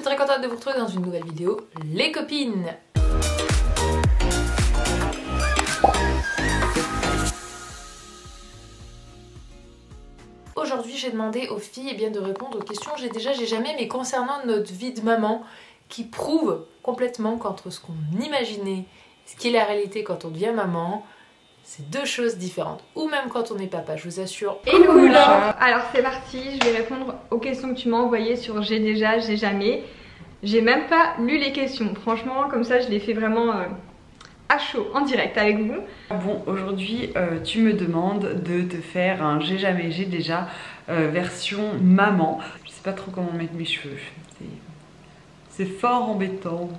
très contente de vous retrouver dans une nouvelle vidéo, les copines. Aujourd'hui, j'ai demandé aux filles de répondre aux questions j'ai jamais, mais concernant notre vie de maman, qui prouve complètement qu'entre ce qu'on imaginait et ce qui est la réalité quand on devient maman, c'est deux choses différentes. Ou même quand on est papa, je vous assure. Hello là. Alors c'est parti, je vais répondre aux questions que tu m'as envoyées sur j'ai déjà, j'ai jamais. J'ai même pas lu les questions, franchement comme ça je les fais vraiment à chaud, en direct avec vous. Bon, aujourd'hui tu me demandes de te faire un j'ai jamais, j'ai déjà version maman. Je sais pas trop comment mettre mes cheveux, c'est fort embêtant.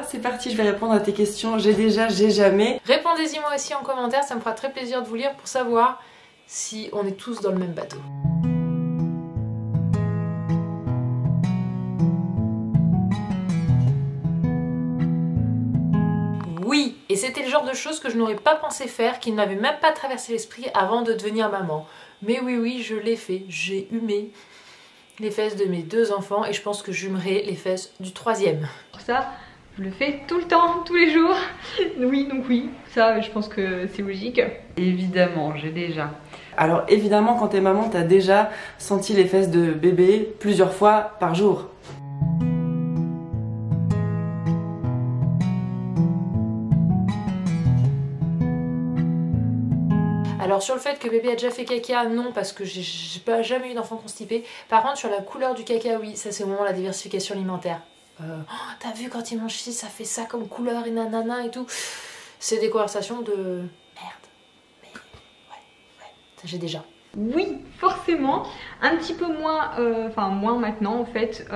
C'est parti, je vais répondre à tes questions j'ai déjà, j'ai jamais. Répondez-y moi aussi en commentaire, ça me fera très plaisir de vous lire pour savoir si on est tous dans le même bateau. Oui, et c'était le genre de choses que je n'aurais pas pensé faire, qui ne m'avait même pas traversé l'esprit avant de devenir maman. Mais oui, je l'ai fait, j'ai humé les fesses de mes deux enfants et je pense que j'humerai les fesses du troisième. Pour ça, je le fais tout le temps, tous les jours. Oui, donc oui, ça je pense que c'est logique. Évidemment, j'ai déjà. Alors évidemment quand t'es maman t'as déjà senti les fesses de bébé plusieurs fois par jour. Alors sur le fait que bébé a déjà fait caca, non, parce que j'ai jamais eu d'enfant constipé. Par contre sur la couleur du caca, oui, ça c'est au moment de la diversification alimentaire. Oh, t'as vu quand il mange ci, ça fait ça comme couleur et nanana et tout. C'est des conversations de merde. Mais ouais, ça j'ai déjà. Oui, forcément, un petit peu moins, enfin moins maintenant en fait,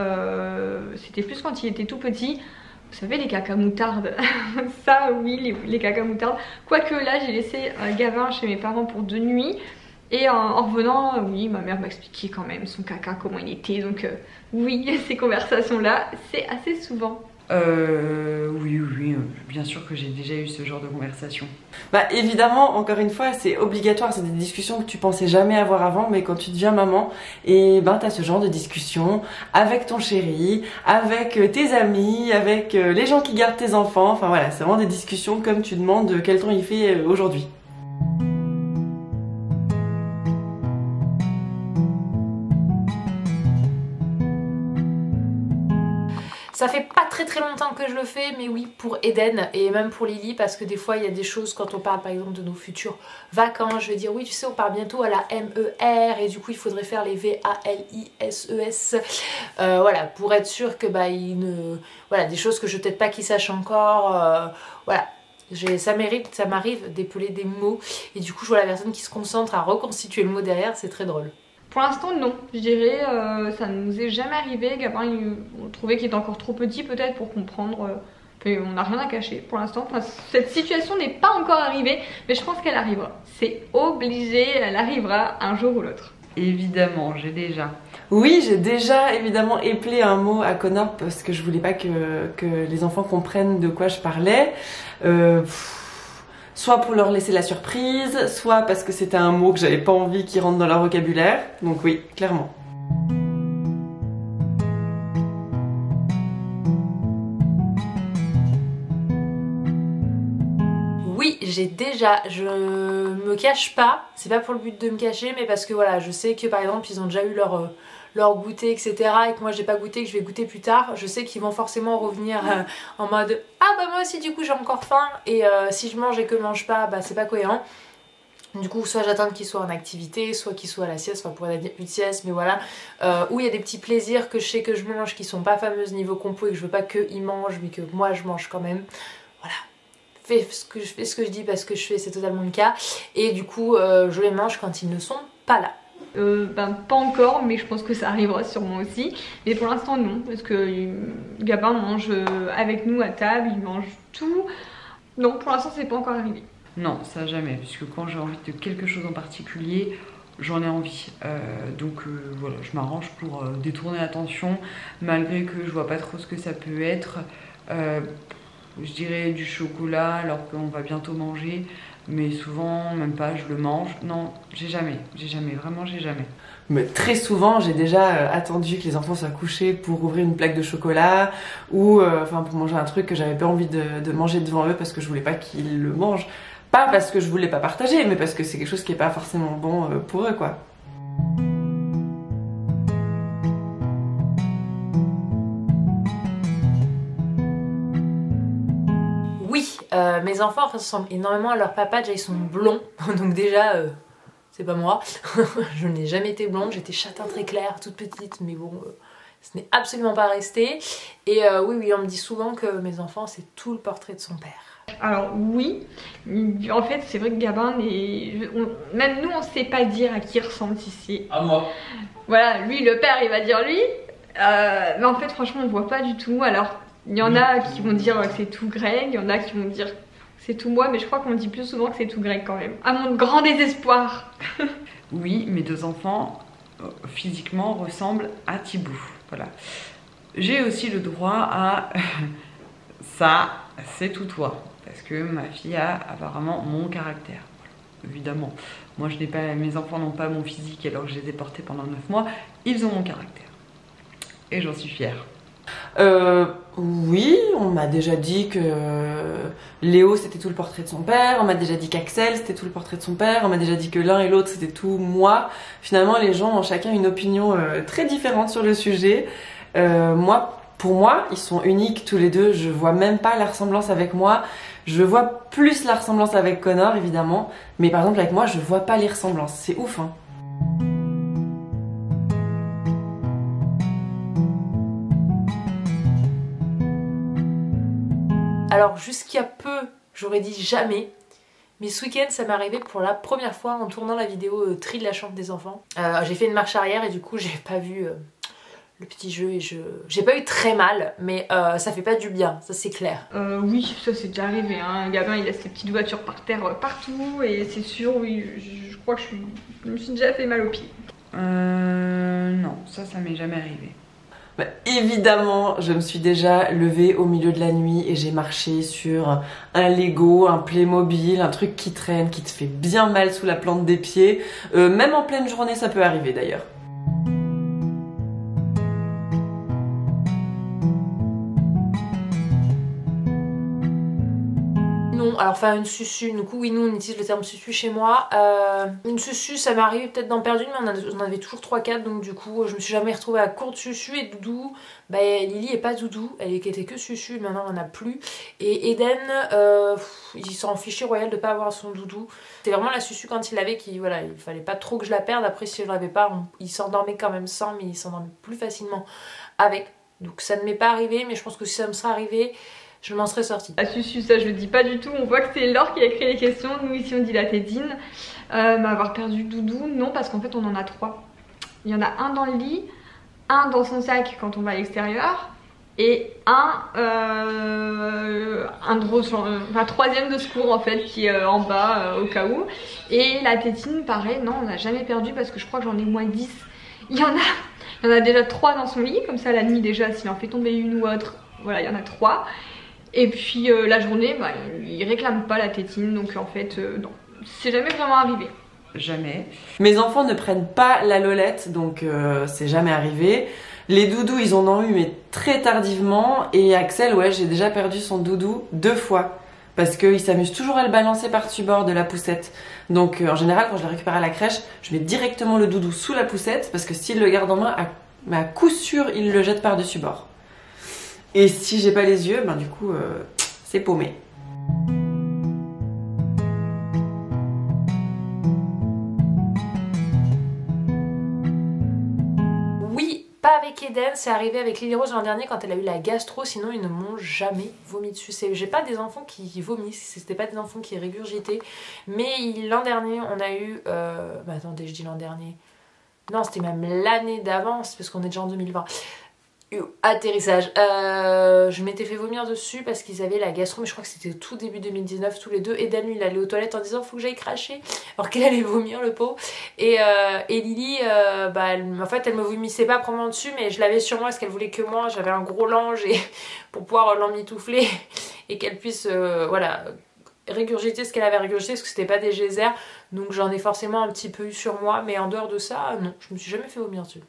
c'était plus quand il était tout petit. Vous savez les caca moutarde, ça oui les caca moutarde. Quoique là j'ai laissé Gavin chez mes parents pour 2 nuits. Et en revenant, oui, ma mère m'a expliqué quand même son caca, comment il était. Donc oui, ces conversations-là, c'est assez souvent. Oui, bien sûr que j'ai déjà eu ce genre de conversation. Bah évidemment, encore une fois, c'est obligatoire, c'est des discussions que tu pensais jamais avoir avant, mais quand tu deviens maman, et ben t'as ce genre de discussion avec ton chéri, avec tes amis, avec les gens qui gardent tes enfants, enfin voilà, c'est vraiment des discussions comme tu demandes quel temps il fait aujourd'hui. Ça fait pas très longtemps que je le fais, mais oui, pour Eden et même pour Lily, parce que des fois il y a des choses quand on parle par exemple de nos futures vacances, je vais dire oui tu sais on part bientôt à la MER et du coup il faudrait faire les VALISES, voilà, pour être sûr que voilà, des choses que je peut-être pas qu'ils sachent encore, voilà. Ça m'arrive d'épeler des mots et du coup je vois la personne qui se concentre à reconstituer le mot derrière, c'est très drôle. Pour l'instant non, je dirais, ça ne nous est jamais arrivé. Gabin on trouvait qu'il était encore trop petit peut-être pour comprendre, mais on n'a rien à cacher pour l'instant. Enfin, cette situation n'est pas encore arrivée, mais je pense qu'elle arrivera. C'est obligé, elle arrivera un jour ou l'autre. Évidemment, j'ai déjà. Oui, j'ai déjà évidemment éplé un mot à Connor parce que je voulais pas que les enfants comprennent de quoi je parlais. Soit pour leur laisser la surprise, soit parce que c'était un mot que j'avais pas envie qu'il rentre dans leur vocabulaire. Donc oui, clairement. Oui, j'ai déjà, je me cache pas, c'est pas pour le but de me cacher, mais parce que voilà, je sais que par exemple ils ont déjà eu leur goûter, etc. et que moi j'ai pas goûté, que je vais goûter plus tard, je sais qu'ils vont forcément revenir en mode ah bah moi aussi du coup j'ai encore faim et si je mange et que mange pas, bah c'est pas cohérent. Du coup soit j'attends qu'ils soient en activité, soit qu'ils soient à la sieste, enfin pour la plus de sieste, mais voilà, où il y a des petits plaisirs que je sais que je mange qui sont pas fameuses niveau compo et que je veux pas qu'ils mangent mais que moi je mange quand même, voilà. Fais ce que je dis parce que je fais, c'est totalement le cas et du coup je les mange quand ils ne sont pas là. Pas encore, mais je pense que ça arrivera sûrement aussi. Mais pour l'instant non, parce que Gabin mange avec nous à table, il mange tout. Non, pour l'instant c'est pas encore arrivé. Non, ça jamais, puisque quand j'ai envie de quelque chose en particulier, j'en ai envie. Donc voilà, je m'arrange pour détourner l'attention, malgré que je vois pas trop ce que ça peut être. Je dirais du chocolat alors qu'on va bientôt manger. mais souvent, même pas, je le mange. Non, j'ai jamais, vraiment j'ai jamais. Mais très souvent, j'ai déjà attendu que les enfants soient couchés pour ouvrir une plaque de chocolat ou pour manger un truc que j'avais pas envie de manger devant eux parce que je voulais pas qu'ils le mangent. Pas parce que je voulais pas partager, mais parce que c'est quelque chose qui est pas forcément bon pour eux, quoi. Oui, mes enfants ressemblent énormément à leur papa, déjà ils sont blonds, donc déjà c'est pas moi, je n'ai jamais été blonde, j'étais châtain très clair, toute petite, mais bon, ce n'est absolument pas resté. Et oui, on me dit souvent que mes enfants c'est tout le portrait de son père. Alors oui, en fait c'est vrai que Gabin, même nous on sait pas dire à qui il ressemble ici. À moi. Voilà, lui le père il va dire lui, mais en fait franchement on voit pas du tout. Alors il y en a qui vont dire que c'est tout Greg, il y en a qui vont dire que c'est tout moi, mais je crois qu'on dit plus souvent que c'est tout Greg quand même. À mon grand désespoir. Oui, mes 2 enfants physiquement ressemblent à Thibaut. Voilà. J'ai aussi le droit à ça, c'est tout toi. Parce que ma fille a apparemment mon caractère. Voilà. Évidemment, moi je n'ai pas, mes enfants n'ont pas mon physique alors que je les ai portés pendant 9 mois. Ils ont mon caractère. Et j'en suis fière. Oui, on m'a déjà dit que Léo c'était tout le portrait de son père, on m'a déjà dit qu'Axel c'était tout le portrait de son père, on m'a déjà dit que l'un et l'autre c'était tout moi. Finalement les gens ont chacun une opinion très différente sur le sujet. Pour moi, ils sont uniques tous les deux, je vois même pas la ressemblance avec moi. Je vois plus la ressemblance avec Connor évidemment, mais par exemple avec moi je vois pas les ressemblances, c'est ouf hein. Alors jusqu'à peu, j'aurais dit jamais, mais ce week-end ça m'est arrivé pour la première fois en tournant la vidéo tri de la chambre des enfants. J'ai fait une marche arrière et du coup j'ai pas vu le petit jeu et j'ai pas eu très mal, mais ça fait pas du bien, ça c'est clair. Oui, ça c'est déjà arrivé, hein. Gabin il laisse ses petites voitures par terre partout et c'est sûr, oui, je crois que je me suis déjà fait mal aux pieds. Non, ça m'est jamais arrivé. Bah, évidemment, je me suis déjà levée au milieu de la nuit et j'ai marché sur un Lego, un Playmobil, un truc qui traîne, qui te fait bien mal sous la plante des pieds. Même en pleine journée, ça peut arriver d'ailleurs. Non, alors faire une susu, du coup oui nous on utilise le terme susu chez moi. Une susu ça m'est arrivé peut-être d'en perdre une mais on en avait toujours 3-4 donc du coup je me suis jamais retrouvée à court de susu et Doudou, bah Lily est pas Doudou, elle était que susu, maintenant on en a plus. Et Eden, il s'en fichait royal de pas avoir son Doudou. C'était vraiment la susu quand il l'avait qui, voilà, il fallait pas trop que je la perde, après si je l'avais pas, il s'endormait quand même sans mais il s'endormait plus facilement avec. Donc ça ne m'est pas arrivé mais je pense que si ça me serait arrivé, je m'en serais sortie. La susu, ça je le dis pas du tout, on voit que c'est Laure qui a écrit les questions, nous ici on dit la tétine. Avoir perdu Doudou, non parce qu'en fait on en a 3. Il y en a un dans le lit, un dans son sac quand on va à l'extérieur et troisième de secours en fait qui est en bas au cas où. Et la tétine pareil, non on n'a jamais perdu parce que je crois que j'en ai au moins 10. Il y en a déjà 3 dans son lit, comme ça la nuit déjà s'il en fait tomber une ou autre, voilà il y en a 3. Et puis la journée, bah, il réclame pas la tétine, donc en fait, non. C'est jamais vraiment arrivé. Jamais. Mes enfants ne prennent pas la lolette, donc c'est jamais arrivé. Les doudous, ils en ont eu, mais très tardivement. Et Axel, ouais, j'ai déjà perdu son doudou 2 fois. Parce qu'il s'amuse toujours à le balancer par-dessus bord de la poussette. Donc en général, quand je le récupère à la crèche, je mets directement le doudou sous la poussette, parce que s'il le garde en main, à coup sûr, il le jette par-dessus bord. Et si j'ai pas les yeux, ben du coup, c'est paumé. Oui, pas avec Eden, c'est arrivé avec Lily Rose l'an dernier quand elle a eu la gastro, sinon ils ne m'ont jamais vomi dessus. J'ai pas des enfants qui vomissent, c'était pas des enfants qui régurgitaient, mais l'an dernier on a eu... Bah attendez, je dis l'an dernier... Non, c'était même l'année d'avant, parce qu'on est déjà en 2020. Atterrissage. Je m'étais fait vomir dessus parce qu'ils avaient la gastro, mais je crois que c'était tout début 2019 tous les deux. Eden lui il allait aux toilettes en disant faut que j'aille cracher alors qu'elle allait vomir le pot. Et Lily en fait elle me vomissait pas proprement dessus mais je l'avais sur moi parce qu'elle voulait que moi, j'avais un gros linge et pour pouvoir l'emmitoufler et qu'elle puisse voilà régurgité ce qu'elle avait régurgité parce que c'était pas des geysers, donc j'en ai forcément un petit peu eu sur moi, mais en dehors de ça, non, je me suis jamais fait vomir dessus.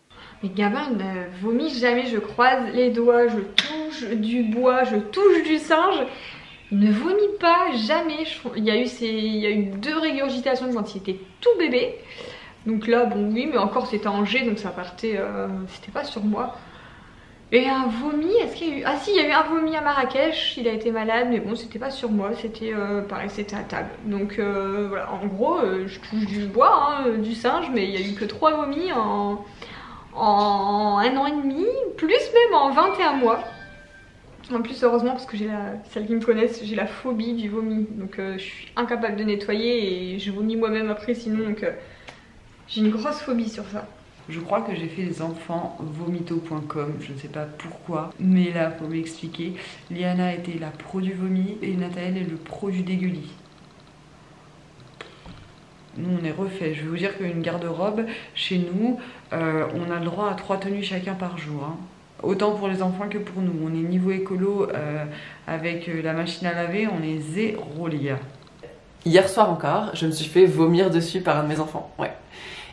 Mais Gabin ne vomit jamais, je croise les doigts, je touche du bois, je touche du singe. Il ne vomit pas, jamais. Il y a eu 2 régurgitations quand il était tout bébé. Donc là, bon oui, mais encore c'était en jet, donc ça partait, c'était pas sur moi. Et un vomi, est-ce qu'il y a eu... Ah si, il y a eu un vomi à Marrakech, il a été malade, mais bon, c'était pas sur moi, c'était pareil, c'était à table. Donc voilà, en gros, je touche du bois, hein, du singe, mais il y a eu que 3 vomis en 1 an et demi, plus même en 21 mois. En plus, heureusement, parce que celles qui me connaissent, j'ai la phobie du vomi. Donc je suis incapable de nettoyer et je vomis moi-même après sinon, donc j'ai une grosse phobie sur ça. Je crois que j'ai fait les enfants vomito.com, je ne sais pas pourquoi, mais là, pour m'expliquer, Liana était la pro du vomi et Nathaël est le pro du dégueulis. Nous, on est refait. Je vais vous dire qu'une garde-robe, chez nous, on a le droit à 3 tenues chacun par jour. Hein. Autant pour les enfants que pour nous. On est niveau écolo, avec la machine à laver, on est 0 les gars. Hier soir encore, je me suis fait vomir dessus par un de mes enfants. Ouais.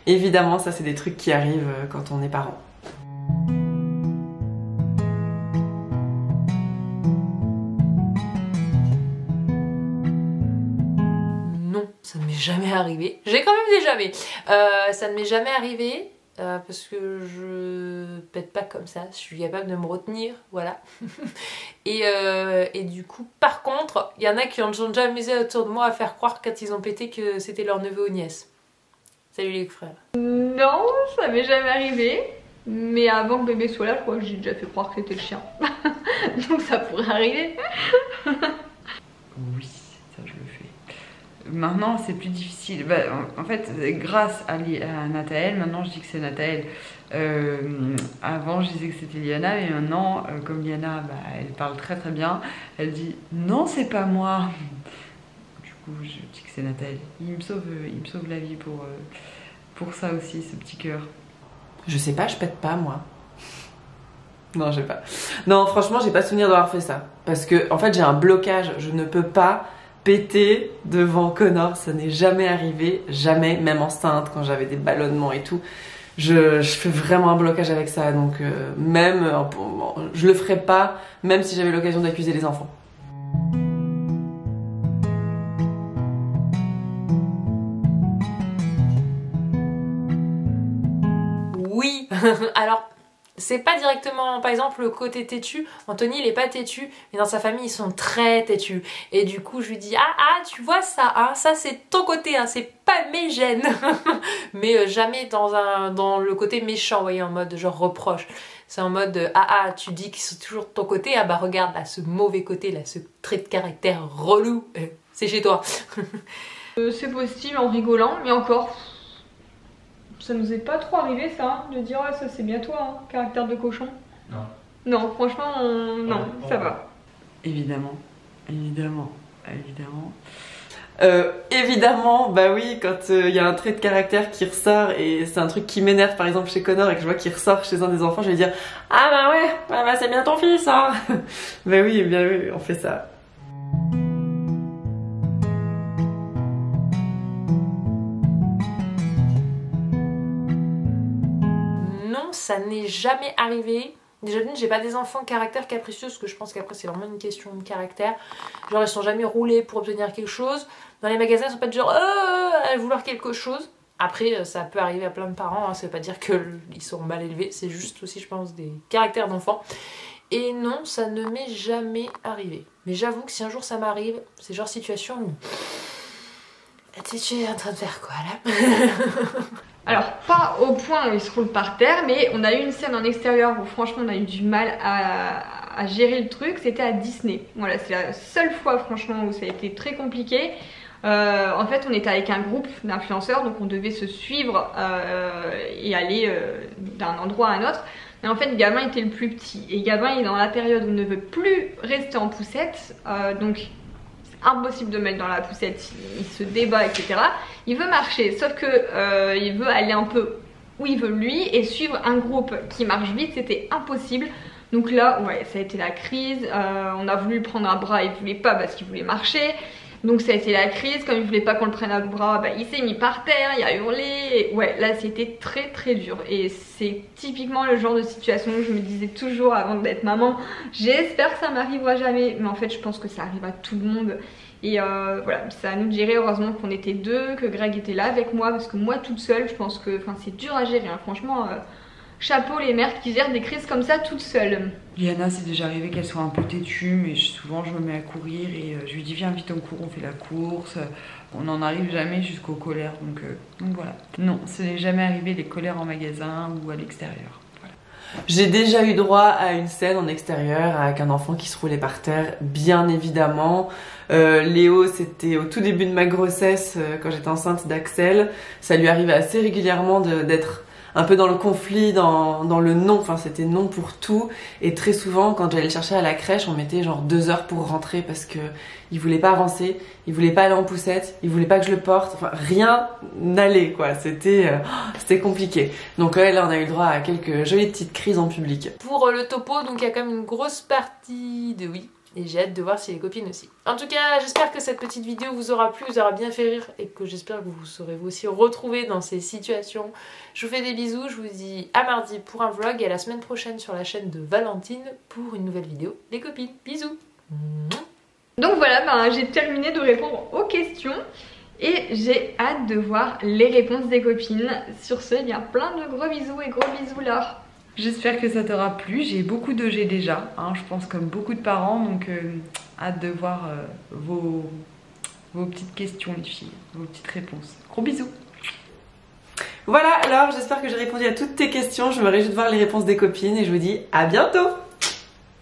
Évidemment, ça c'est des trucs qui arrivent quand on est parent. Non, ça ne m'est jamais arrivé. J'ai quand même des jamais. Ça ne m'est jamais arrivé parce que je pète pas comme ça. Je suis capable de me retenir, voilà. et du coup, par contre, il y en a qui ont déjà amusé autour de moi à faire croire quand ils ont pété que c'était leur neveu ou nièce. Salut les frères. Non, ça m'est jamais arrivé. Mais avant que bébé soit là, je crois que j'ai déjà fait croire que c'était le chien. Donc ça pourrait arriver. Oui, ça je le fais. Maintenant c'est plus difficile. Bah, en fait, grâce à Nathaël, maintenant je dis que c'est Nathaël. Avant je disais que c'était Liana, et maintenant, comme Liana, bah, elle parle très très bien, elle dit non, c'est pas moi. Je dis que c'est Nathaël. Il me sauve la vie pour ça aussi, ce petit cœur. Je sais pas, je pète pas moi. Non, j'ai pas. Non, franchement, j'ai pas souvenir d'avoir fait ça. Parce que, en fait, j'ai un blocage. Je ne peux pas péter devant Connor. Ça n'est jamais arrivé. Jamais, même enceinte, quand j'avais des ballonnements et tout. Je fais vraiment un blocage avec ça. Donc, même, je le ferais pas, même si j'avais l'occasion d'accuser les enfants. Oui, alors c'est pas directement, par exemple le côté têtu, Anthony il est pas têtu, mais dans sa famille ils sont très têtus. Et du coup je lui dis tu vois ça, hein, ça c'est ton côté, hein, c'est pas mes gènes. Mais jamais dans le côté méchant, vous voyez, en mode genre reproche. C'est en mode tu dis qu'ils sont toujours de ton côté, ah bah regarde là ce mauvais côté, là ce trait de caractère relou, c'est chez toi. C'est possible en rigolant, mais encore... Ça nous est pas trop arrivé ça, de dire ouais ça c'est bien toi, hein, caractère de cochon. Non. Non, franchement, non, ça va. Évidemment. Évidemment, bah oui, quand il y a un trait de caractère qui ressort et c'est un truc qui m'énerve par exemple chez Connor et que je vois qu'il ressort chez un des enfants, je vais dire ah bah ouais, bah c'est bien ton fils hein. Bah oui, bien oui, on fait ça. Ça n'est jamais arrivé. Déjà j'ai pas des enfants caractère capricieux, parce que je pense qu'après c'est vraiment une question de caractère. Genre ils sont jamais roulés pour obtenir quelque chose. Dans les magasins ils sont pas du genre à vouloir quelque chose. Après ça peut arriver à plein de parents, hein. Ça veut pas dire qu'ils sont mal élevés, c'est juste aussi je pense des caractères d'enfants. Et non, ça ne m'est jamais arrivé. Mais j'avoue que si un jour ça m'arrive, c'est genre situation où... Tu es en train de faire quoi là? Alors pas au point où il se roule par terre, mais on a eu une scène en extérieur où franchement on a eu du mal à gérer le truc, c'était à Disney. Voilà, c'est la seule fois franchement où ça a été très compliqué. En fait on était avec un groupe d'influenceurs, donc on devait se suivre et aller d'un endroit à un autre. Mais en fait Gabin était le plus petit, et Gabin est dans la période où il ne veut plus rester en poussette, donc impossible de mettre dans la poussette, il se débat etc. Il veut marcher, sauf que il veut aller un peu où il veut lui, et suivre un groupe qui marche vite c'était impossible. Donc là ouais, ça a été la crise, on a voulu prendre un bras, il voulait pas parce qu'il voulait marcher. Donc ça a été la crise, comme il voulait pas qu'on le prenne à bout bras, bah, il s'est mis par terre, il a hurlé. Et ouais, là c'était très dur. Et c'est typiquement le genre de situation où je me disais toujours avant d'être maman, j'espère que ça m'arrivera jamais. Mais en fait je pense que ça arrive à tout le monde. Et voilà, c'est à nous de gérer. Heureusement qu'on était deux, que Greg était là avec moi, parce que moi toute seule, je pense que c'est dur à gérer, hein. Franchement, chapeau les mères qui gèrent des crises comme ça toutes seules. Liana, c'est déjà arrivé qu'elle soit un peu têtue, mais souvent je me mets à courir et je lui dis viens vite on court, on fait la course. On n'en arrive jamais jusqu'aux colères, donc voilà. Non, ce n'est jamais arrivé les colères en magasin ou à l'extérieur. Voilà. J'ai déjà eu droit à une scène en extérieur avec un enfant qui se roulait par terre, bien évidemment. Léo, c'était au tout début de ma grossesse, quand j'étais enceinte d'Axel. Ça lui arrivait assez régulièrement d'être un peu dans le conflit, dans le non, enfin c'était non pour tout. Et très souvent quand j'allais le chercher à la crèche, on mettait genre 2 heures pour rentrer parce que il voulait pas avancer, il voulait pas aller en poussette, il voulait pas que je le porte, enfin rien n'allait quoi, c'était compliqué. Donc là on a eu le droit à quelques jolies petites crises en public. Pour le topo, donc il y a quand même une grosse partie de oui. Et j'ai hâte de voir si les copines aussi. En tout cas, j'espère que cette petite vidéo vous aura plu, vous aura bien fait rire et que j'espère que vous saurez vous aussi retrouver dans ces situations. Je vous fais des bisous, je vous dis à mardi pour un vlog et à la semaine prochaine sur la chaîne de Valentine pour une nouvelle vidéo. Les copines, bisous. Donc voilà, j'ai terminé de répondre aux questions et j'ai hâte de voir les réponses des copines. Sur ce, il y a plein de gros bisous et gros bisous Laure. J'espère que ça t'aura plu, j'ai beaucoup de G déjà, hein, je pense comme beaucoup de parents, donc hâte de voir vos petites questions les filles, vos petites réponses. Gros bisous. Voilà, alors j'espère que j'ai répondu à toutes tes questions, je me réjouis de voir les réponses des copines et je vous dis à bientôt.